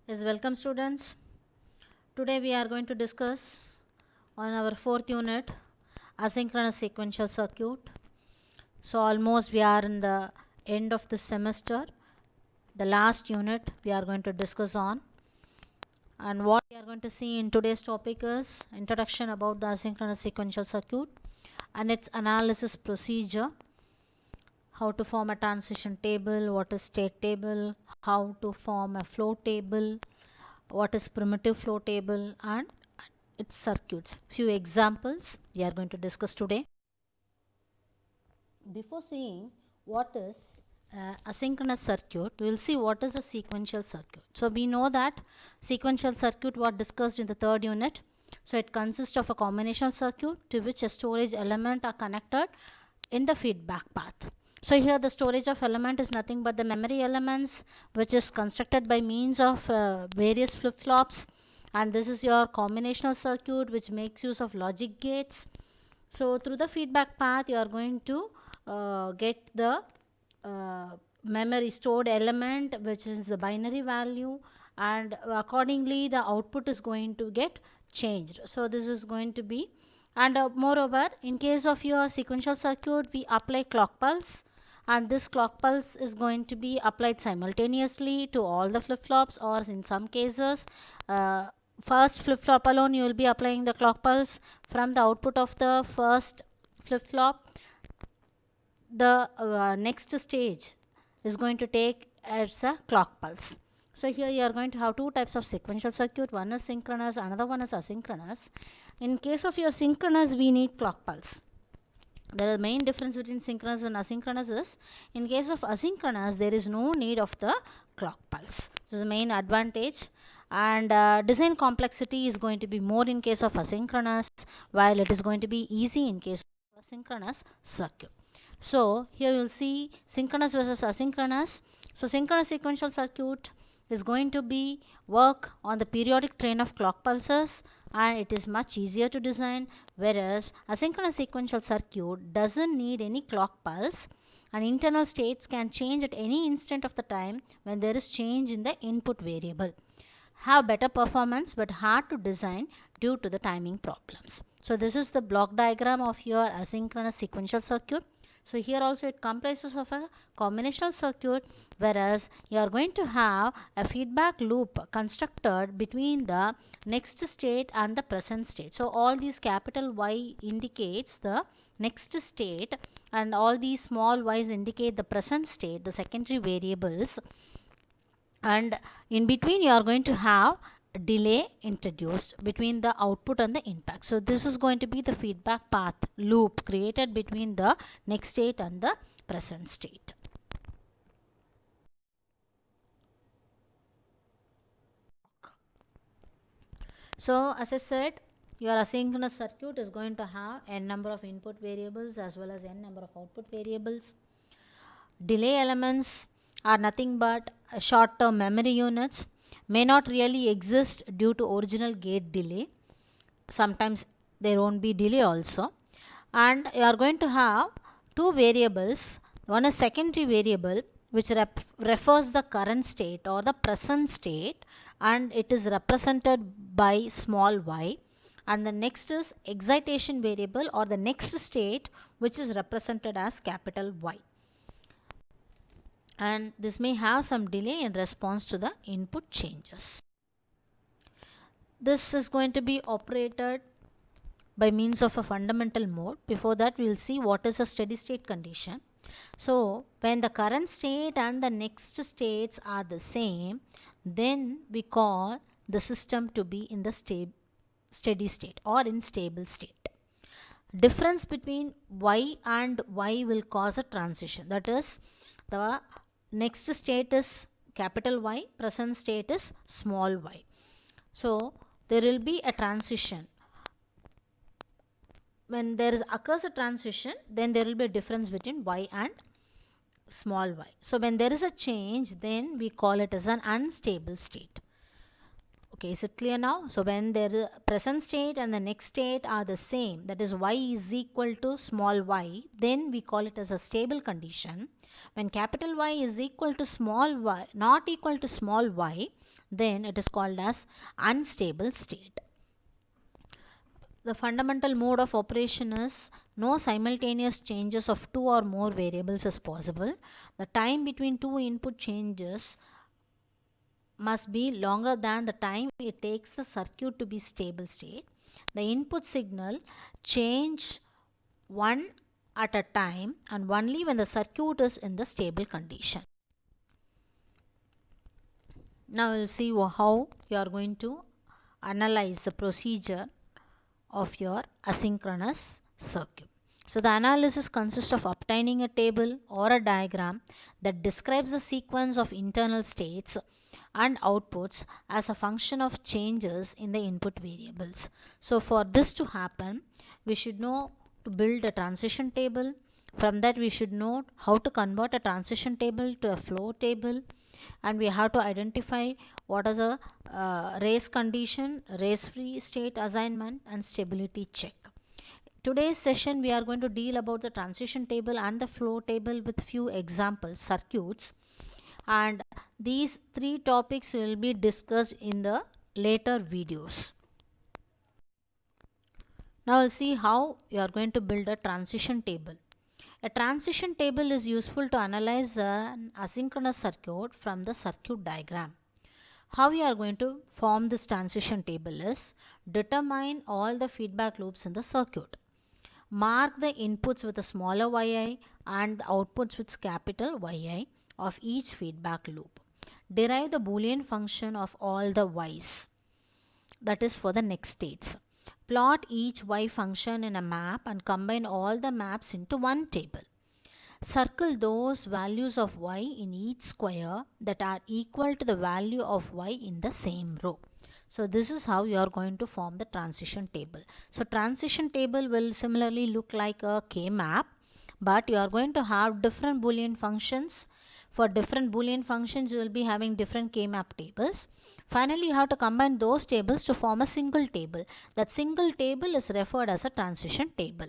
Yes, welcome students. Today we are going to discuss on our fourth unit asynchronous sequential circuit. So almost we are in the end of the semester. The last unit we are going to discuss on, and what we are going to see in today's topic is introduction about the asynchronous sequential circuit and its analysis procedure, how to form a transition table, what is state table, how to form a flow table, what is primitive flow table, and its circuits. Few examples we are going to discuss today. Before seeing what is asynchronous circuit, we will see what is a sequential circuit. So we know that sequential circuit was discussed in the third unit. So it consists of a combinational circuit to which a storage element are connected in the feedback path. So here the storage of element is nothing but the memory elements, which is constructed by means of various flip-flops, and this is your combinational circuit which makes use of logic gates. So through the feedback path you are going to get the memory stored element, which is the binary value, and accordingly the output is going to get changed. So this is going to be, and moreover, in case of your sequential circuit, we apply clock pulse, and this clock pulse is going to be applied simultaneously to all the flip-flops, or in some cases first flip-flop alone you will be applying the clock pulse. From the output of the first flip-flop, the next stage is going to take as a clock pulse. So here you are going to have two types of sequential circuit. One is synchronous, another one is asynchronous. In case of your synchronous, we need clock pulse. The main difference between synchronous and asynchronous is, in case of asynchronous there is no need of the clock pulse. This is the main advantage, and design complexity is going to be more in case of asynchronous, while it is going to be easy in case of asynchronous circuit. So here you will see synchronous versus asynchronous. So synchronous sequential circuit is going to be work on the periodic train of clock pulses, and it is much easier to design, whereas asynchronous sequential circuit doesn't need any clock pulse, and internal states can change at any instant of the time when there is change in the input variable. Have better performance but hard to design due to the timing problems. So this is the block diagram of your asynchronous sequential circuit. So here also it comprises of a combinational circuit, whereas you are going to have a feedback loop constructed between the next state and the present state. So all these capital Y indicates the next state, and all these small y's indicate the present state, the secondary variables, and in between you are going to have delay introduced between the output and the impact. So this is going to be the feedback path loop created between the next state and the present state. So as I said, your asynchronous circuit is going to have n number of input variables as well as n number of output variables. Delay elements are nothing but short-term memory units, may not really exist due to original gate delay. Sometimes there won't be delay also, and you are going to have two variables. One is secondary variable, which refers the current state or the present state, and it is represented by small y, and the next is excitation variable or the next state, which is represented as capital Y, and this may have some delay in response to the input changes. This is going to be operated by means of a fundamental mode. Before that, we will see what is a steady state condition. So when the current state and the next states are the same, then we call the system to be in the steady state or in stable state. Difference between y and y will cause a transition. That is, the next state is capital Y, present state is small y. So there will be a transition. When there occurs a transition, then there will be a difference between y and small y. So when there is a change, then we call it as an unstable state. Okay, is it clear now? So when the present state and the next state are the same, that is y is equal to small y, then we call it as a stable condition. When capital Y is equal to small y, not equal to small y, then it is called as unstable state. The fundamental mode of operation is no simultaneous changes of two or more variables is possible. The time between two input changes must be longer than the time it takes the circuit to be stable state. The input signal change one at a time and only when the circuit is in the stable condition. Now we'll see how you are going to analyze the procedure of your asynchronous circuit. So the analysis consists of obtaining a table or a diagram that describes the sequence of internal states and outputs as a function of changes in the input variables. So for this to happen, we should know to build a transition table. From that, we should know how to convert a transition table to a flow table, and we have to identify what is a race condition, race free state assignment, and stability check. Today's session we are going to deal about the transition table and the flow table with few example circuits, and these three topics will be discussed in the later videos. Now we'll see how you are going to build a transition table. A transition table is useful to analyze an asynchronous circuit from the circuit diagram. How we are going to form this transition table is determine all the feedback loops in the circuit. Mark the inputs with a smaller yi and the outputs with capital Yi of each feedback loop. Derive the Boolean function of all the y's, that is for the next states. Plot each y function in a map and combine all the maps into one table. Circle those values of y in each square that are equal to the value of y in the same row. So this is how you are going to form the transition table. So transition table will similarly look like a K-map, but you are going to have different Boolean functions. For different Boolean functions, you will be having different K-map tables. Finally, you have to combine those tables to form a single table. That single table is referred as a transition table.